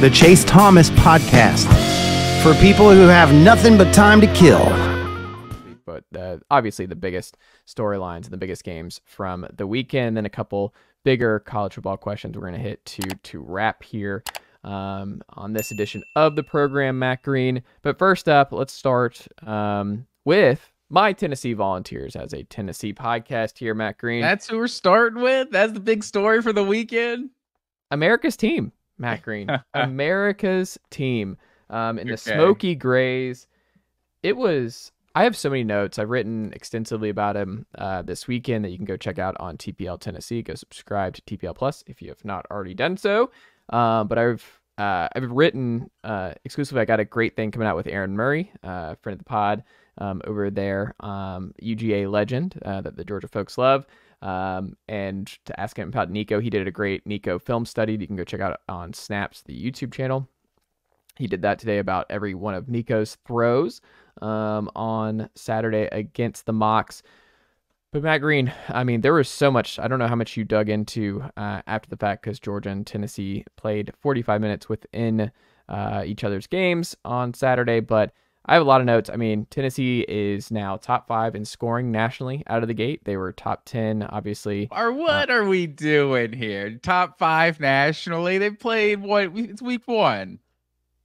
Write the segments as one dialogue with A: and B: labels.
A: the Chase Thomas Podcast, for people who have nothing but time to kill.
B: But obviously the biggest storylines and the biggest games from the weekend, and a couple bigger college football questions we're going to hit to wrap here on this edition of the program, Matt Green. But first up, let's start with my Tennessee Volunteers as a Tennessee podcast here, Matt Green.
C: That's who we're starting with? That's the big story for the weekend?
B: America's team, Matt Green. America's team. In the Smoky Grays. I have so many notes. I've written extensively about him this weekend that you can go check out on TPL Tennessee. Go subscribe to TPL Plus if you have not already done so. But I've written exclusively. I got a great thing coming out with Aaron Murray, friend of the pod, over there, UGA legend that the Georgia folks love. And to ask him about Nico, he did a great Nico film study that you can go check out on Snaps, the YouTube channel. He did that today about every one of Nico's throws on Saturday against the Mocs. But Matt Green, I mean, there was so much. I don't know how much you dug into after the fact, because Georgia and Tennessee played 45 minutes within each other's games on Saturday. But I have a lot of notes. I mean, Tennessee is now top 5 in scoring nationally out of the gate. They were top 10, obviously.
C: What are we doing here? Top 5 nationally? They played it's week 1.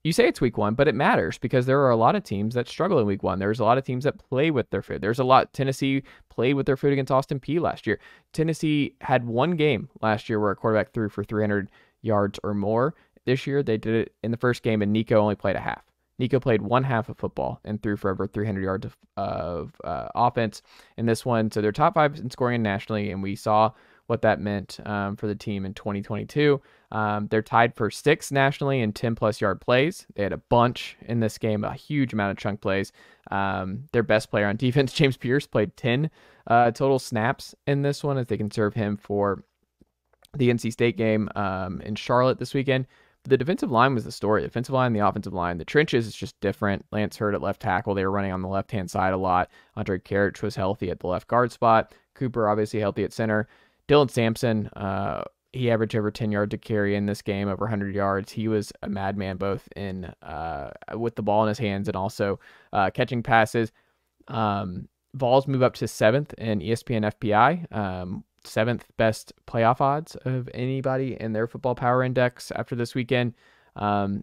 B: You say it's week 1, but it matters because there are a lot of teams that struggle in week 1. There's a lot of teams that play with their food. Tennessee played with their food against Austin Peay last year. Tennessee had one game last year where a quarterback threw for 300 yards or more. This year, they did it in the first game, and Nico only played a half. Nico played one half of football and threw for over 300 yards of offense in this one. So they're top 5 in scoring nationally, and we saw what that meant for the team in 2022. They're tied for 6th nationally in 10-plus yard plays. They had a bunch in this game, a huge amount of chunk plays. Their best player on defense, James Pierce, played 10 total snaps in this one, as they can serve him for the NC State game in Charlotte this weekend. The defensive line was the story. The defensive line, the offensive line, the trenches is just different. Lance Hurd at left tackle. They were running on the left-hand side a lot. Andre Karich was healthy at the left guard spot. Cooper obviously healthy at center. Dylan Sampson, he averaged over 10 yards to carry in this game, over 100 yards. He was a madman both in with the ball in his hands and also catching passes. Vols move up to 7th in ESPN FPI. 7th best playoff odds of anybody in their football power index after this weekend.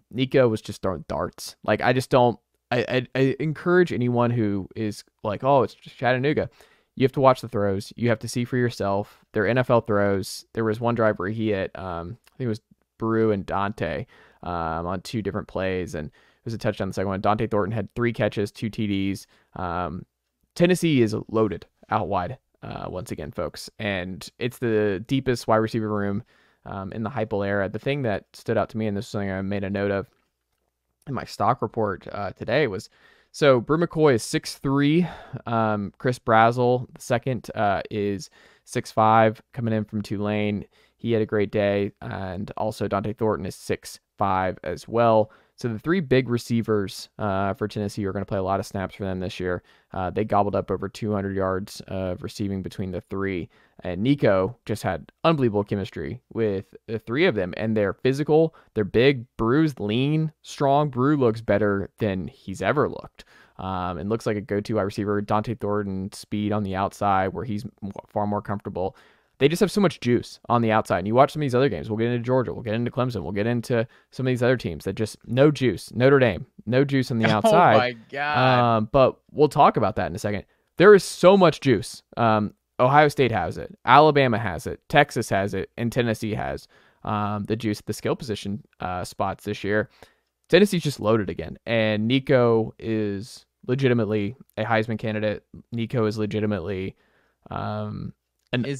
B: Nico was just throwing darts. Like, I encourage anyone who is like, oh, it's just Chattanooga. You have to watch the throws. You have to see for yourself. They're NFL throws. There was one drive where he hit, I think it was Brew and Dante on 2 different plays, and it was a touchdown the second one. Dante Thornton had 3 catches, 2 TDs. Tennessee is loaded out wide. Once again, folks, and it's the deepest wide receiver room in the Heupel era. The thing that stood out to me, and this is something I made a note of in my stock report today, was so Brew McCoy is 6'3". Chris Brazel, the second, is 6'5", coming in from Tulane. He had a great day, and also Dante Thornton is 6'5" as well. So the 3 big receivers for Tennessee are going to play a lot of snaps for them this year. They gobbled up over 200 yards of receiving between the 3. And Nico just had unbelievable chemistry with the 3 of them. And they're physical. They're big. Brew's lean, strong. Brew looks better than he's ever looked. And looks like a go-to wide receiver. Dante Thornton, speed on the outside where he's far more comfortable. They just have so much juice on the outside. And you watch some of these other games. We'll get into Georgia. We'll get into Clemson. We'll get into some of these other teams that just no juice. Notre Dame, no juice on the outside.
C: Oh, my God.
B: But we'll talk about that in a second. There is so much juice. Ohio State has it. Alabama has it. Texas has it. And Tennessee has the juice at the skill position spots this year. Tennessee's just loaded again. And Nico is legitimately a Heisman candidate. Nico is legitimately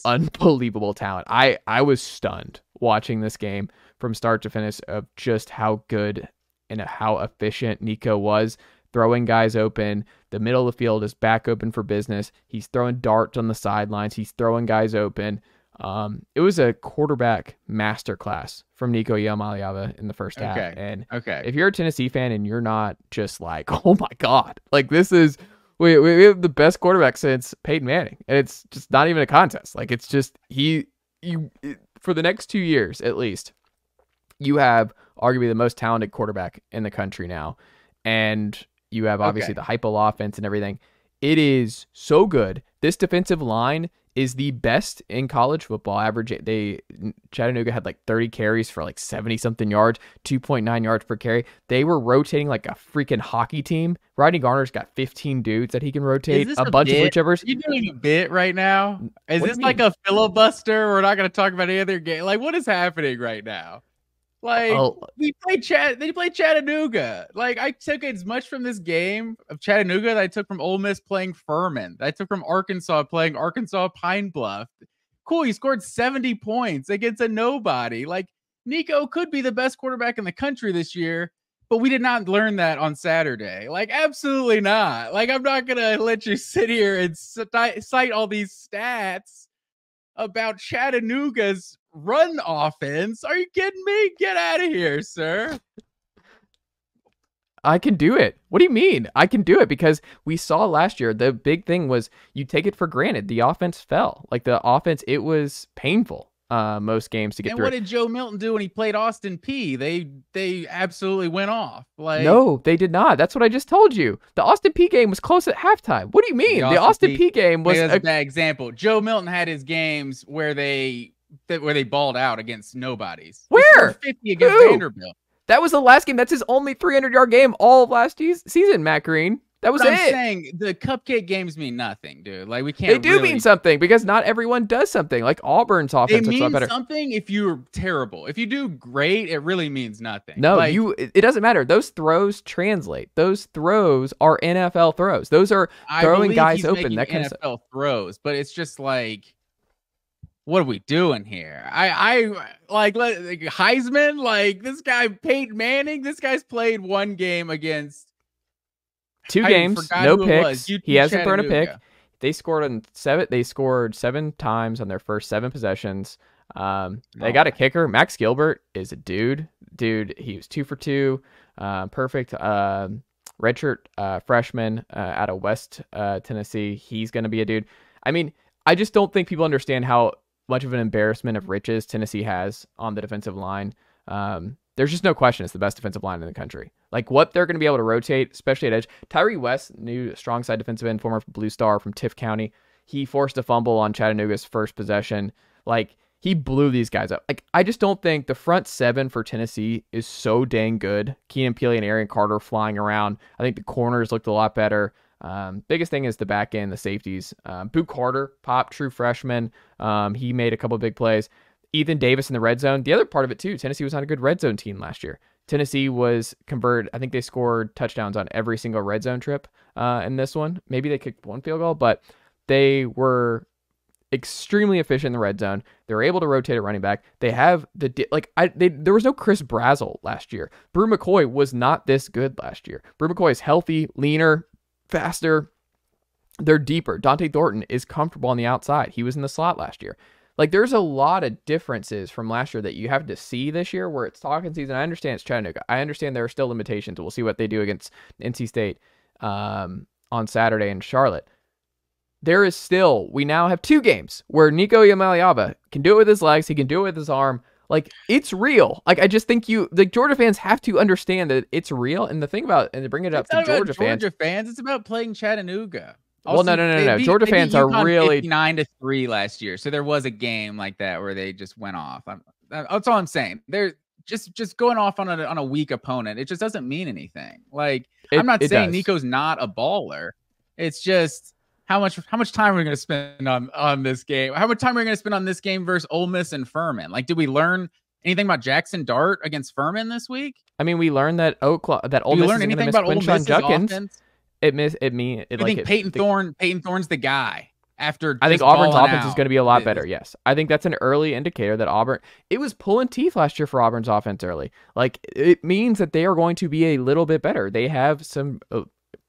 B: unbelievable talent. I was stunned watching this game from start to finish of just how good and how efficient Nico was throwing guys open. The middle of the field is back open for business. He's throwing darts on the sidelines. He's throwing guys open. It was a quarterback masterclass from Nico Iamaleava in the first half. And if you're a Tennessee fan and you're not just like, oh my God, like this is, we have the best quarterback since Peyton Manning, and it's just not even a contest. Like, it's just for the next 2 years at least, you have arguably the most talented quarterback in the country now. And you have obviously the hypo offense and everything. It is so good. This defensive line is the best in college football. Chattanooga had like 30 carries for like 70 something yards, 2.9 yards per carry. They were rotating like a freaking hockey team. Rodney Garner's got 15 dudes that he can rotate. A bunch of whichevers.
C: Are you doing a bit right now? Is this like a filibuster? We're not going to talk about any other game. Like, what is happening right now? Like, they played Chattanooga. Like, I took as much from this game of Chattanooga that I took from Ole Miss playing Furman. That I took from Arkansas playing Arkansas Pine Bluff. Cool, he scored 70 points against a nobody. Like, Nico could be the best quarterback in the country this year, but we did not learn that on Saturday. Like, absolutely not. Like, I'm not going to let you sit here and cite all these stats about Chattanooga's run offense. Are you kidding me? Get out of here, sir.
B: I can do it. What do you mean? I can do it because we saw last year, the big thing was you take it for granted. The offense fell. Like the offense, it was painful most games to get through.
C: And what did Joe Milton do when he played Austin Peay? They absolutely went off. Like,
B: no, they did not. That's what I just told you. The Austin Peay game was close at halftime. What do you mean? The Austin Peay game was
C: a bad example. Joe Milton had his games where they balled out against nobodies.
B: Where?
C: 50 against Vanderbilt.
B: That was the last game. That's his only 300-yard game all of last season, Matt Green. That was it.
C: I'm saying the cupcake games mean nothing, dude. Like, we can't.
B: They do mean something because not everyone does something. Like Auburn's offense looks a lot better.
C: They mean something if you're terrible. If you do great, it really means nothing.
B: No, it doesn't matter. Those throws translate. Those throws are NFL throws. Those are throwing guys open. That kind
C: of NFL throws, but it's just like, what are we doing here? I like Heisman, like this guy Peyton Manning. This guy's played one game against
B: 2 games, no picks. He hasn't thrown a pick. They scored 7 times on their first 7 possessions. They got a kicker. Max Gilbert is a dude. He was 2 for 2. Perfect. Redshirt freshman out of West Tennessee. He's going to be a dude. I mean, I just don't think people understand how much of an embarrassment of riches Tennessee has on the defensive line. There's just no question it's the best defensive line in the country. Like what they're going to be able to rotate, especially at edge. Tyree West, new strong side defensive end, former Blue Star from Tift County. He forced a fumble on Chattanooga's first possession. Like he blew these guys up. Like I just don't think the front 7 for Tennessee is so dang good. Keenan Peely and Arian Carter flying around. I think the corners looked a lot better. Biggest thing is the back end, the safeties. Boot Carter, true freshman. He made a couple big plays. Ethan Davis in the red zone. The other part of it too, Tennessee was not a good red zone team last year. Tennessee was converted. I think they scored touchdowns on every single red zone trip in this one. Maybe they kicked 1 field goal, but they were extremely efficient in the red zone. They were able to rotate a running back. They have there was no Chris Brazzell last year. Brew McCoy was not this good last year. Brew McCoy is healthy, leaner, faster. They're deeper. Dante Thornton is comfortable on the outside. He was in the slot last year. Like, there's a lot of differences from last year that you have to see this year where it's talking season. I understand it's Chattanooga. I understand there are still limitations. We'll see what they do against NC State on Saturday in Charlotte. We now have 2 games where Nico Iamaleava can do it with his legs. He can do it with his arm. Like, it's real. Like, I just think Georgia fans have to understand that it's real. And the thing about, and to bring it up to Georgia fans.
C: It's about playing Chattanooga.
B: Also, well, no. Georgia fans are really
C: 9-3 last year, so there was a game like that where they just went off. That's all I'm saying. They're just going off on a weak opponent. It just doesn't mean anything. Like I'm not saying Nico's not a baller. It's just how much time are we going to spend on this game? How much time are we going to spend on this game versus Ole Miss and Furman? Like, did we learn anything about Jackson Dart against Furman this week?
B: I mean, we learned that Ole Miss is going to miss Quinshon Judkins.
C: Offense?
B: I
C: think Peyton Thorne's the guy. I
B: think Auburn's offense is going to be a lot better. Yes, I think that's an early indicator that Auburn. It was pulling teeth last year for Auburn's offense early. Like it means that they are going to be a little bit better. They have some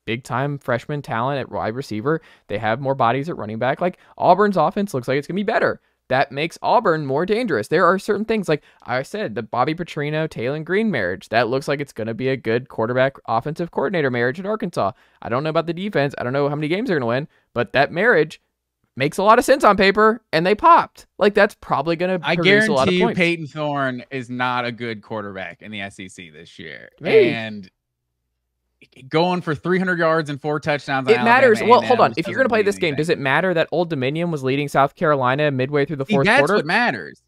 B: big time freshman talent at wide receiver. They have more bodies at running back. Like Auburn's offense looks like it's going to be better. That makes Auburn more dangerous. There are certain things, like I said, the Bobby Petrino, Taylor Green marriage. That looks like it's going to be a good quarterback offensive coordinator marriage at Arkansas. I don't know about the defense. I don't know how many games they're going to win, but that marriage makes a lot of sense on paper, and they popped. Like, that's probably going to produce a lot of points.
C: I guarantee you Peyton Thorne is not a good quarterback in the SEC this year.
B: Maybe.
C: And going for 300 yards and 4 touchdowns.
B: It matters. Well, hold on. If you're going to play this game, does it matter that Old Dominion was leading South Carolina midway through the fourth quarter?
C: That's what matters.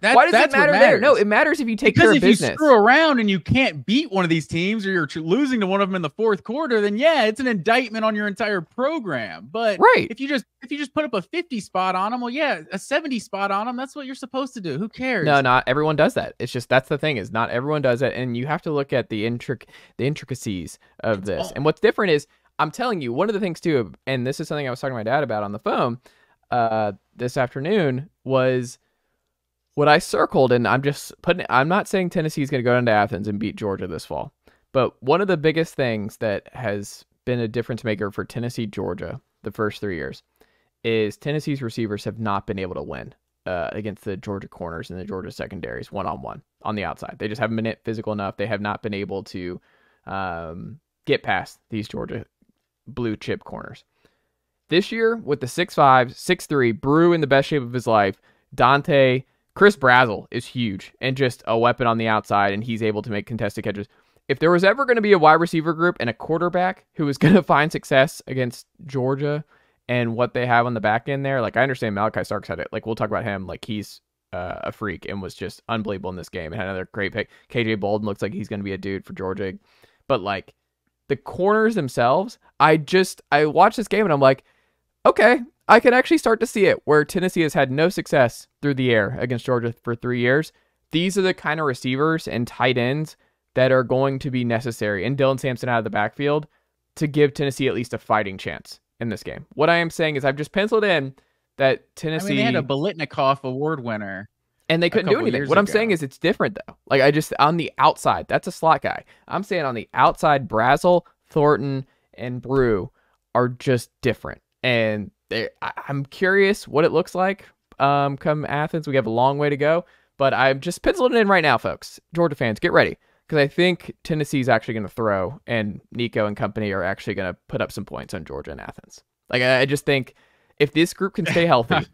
B: Why does it matter there? No, it matters if you take care of business.
C: Because if you screw around and you can't beat one of these teams, or you're losing to one of them in the fourth quarter, then yeah, it's an indictment on your entire program. But if you just put up a 50 spot on them, well, yeah, a 70 spot on them, that's what you're supposed to do. Who cares?
B: No, not everyone does that. It's just, that's the thing, is not everyone does it, and you have to look at the intricacies of this. And what's different is, I'm telling you, one of the things too, and this is something I was talking to my dad about on the phone this afternoon, was what I circled, and I'm not saying Tennessee's going to go down to Athens and beat Georgia this fall, but one of the biggest things that has been a difference maker for Tennessee, Georgia, the first 3 years, is Tennessee's receivers have not been able to win against the Georgia corners and the Georgia secondaries one-on-one on the outside. They just haven't been physical enough. They have not been able to get past these Georgia blue chip corners. This year, with the 6'5", 6'3", Brew in the best shape of his life, Dante, Chris Brazzell is huge and just a weapon on the outside, and he's able to make contested catches. If there was ever going to be a wide receiver group and a quarterback who was going to find success against Georgia and what they have on the back end there, like, I understand Malachi Starks had it. Like, we'll talk about him. Like, he's a freak and was just unbelievable in this game and had another great pick. KJ Bolden looks like he's going to be a dude for Georgia. But, like, the corners themselves, I watched this game and I'm like, okay, I can actually start to see it, where Tennessee has had no success through the air against Georgia for 3 years. These are the kind of receivers and tight ends that are going to be necessary, and Dylan Sampson out of the backfield, to give Tennessee at least a fighting chance in this game. What I am saying is, I've just penciled in that Tennessee... I mean,
C: they had a Bolitnikoff Award winner.
B: And they couldn't do anything. What I'm saying is, it's different, though. Like, on the outside, that's a slot guy. I'm saying on the outside, Brazzell, Thornton, and Brew are just different. And I'm curious what it looks like come Athens. We have a long way to go, but I'm just penciling it in right now, folks. Georgia fans, get ready, because I think Tennessee's actually going to throw, and Nico and company are actually going to put up some points on Georgia and Athens. Like, I just think if this group can stay healthy,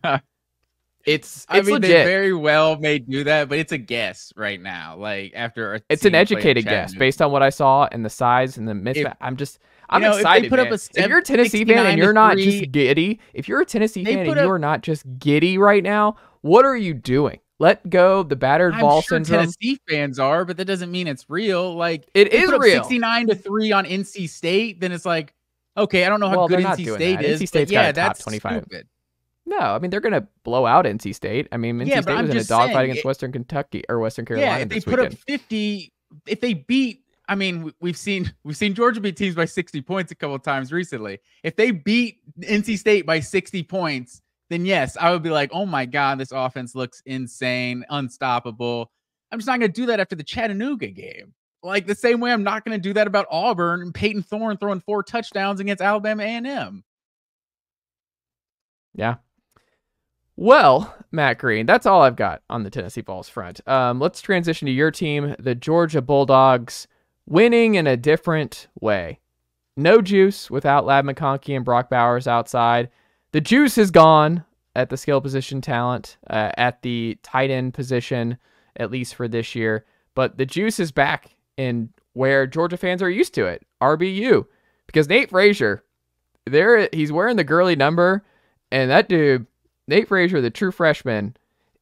B: it's legit.
C: They very well may do that, but it's a guess right now. Like, after
B: it's an educated guess based on what I saw and the size and the mismatch. I'm excited, man. If you're a Tennessee fan and you're not just giddy, if you're a Tennessee fan and you are not just giddy right now, what are you doing? Let go the battered ball syndrome.
C: Tennessee fans are, but that doesn't mean it's real. Like,
B: it is real.
C: 69-3 on NC State, then it's like, okay, I don't know how good NC State is.
B: NC State's got a top 25.
C: Stupid.
B: No, I mean, they're going to blow out NC State. I mean, NC State was in a dogfight against Western Kentucky or Western Carolina.
C: Yeah, if they put up 50, if they beat, I mean, we've seen Georgia beat teams by 60 points a couple of times recently. If they beat NC State by 60 points, then yes, I would be like, oh my God, this offense looks insane, unstoppable. I'm just not going to do that after the Chattanooga game. Like, the same way I'm not going to do that about Auburn and Peyton Thorne throwing 4 touchdowns against Alabama A&M.
B: Yeah. Well, Matt Green, that's all I've got on the Tennessee Vols front. Let's transition to your team, the Georgia Bulldogs, winning in a different way. No juice without Lab McConkey and Brock Bowers outside. The juice is gone at the skill position talent, at the tight end position, at least for this year. But the juice is back in where Georgia fans are used to it, RBU. Because Nate Frazier, he's wearing the girly number, and that dude, Nate Frazier, the true freshman,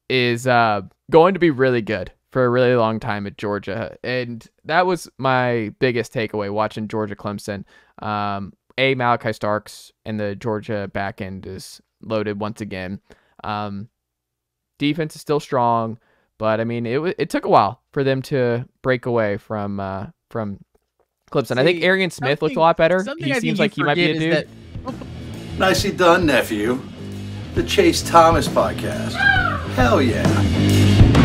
B: is going to be really good for a really long time at Georgia. And that was my biggest takeaway watching Georgia Clemson. Malachi Starks and the Georgia back end is loaded once again. Defense is still strong, but I mean, it took a while for them to break away from Clemson. I think Arian Smith looked a lot better. He seems like he might be a dude.
D: Nicely done, nephew. The Chase Thomas podcast. Hell yeah.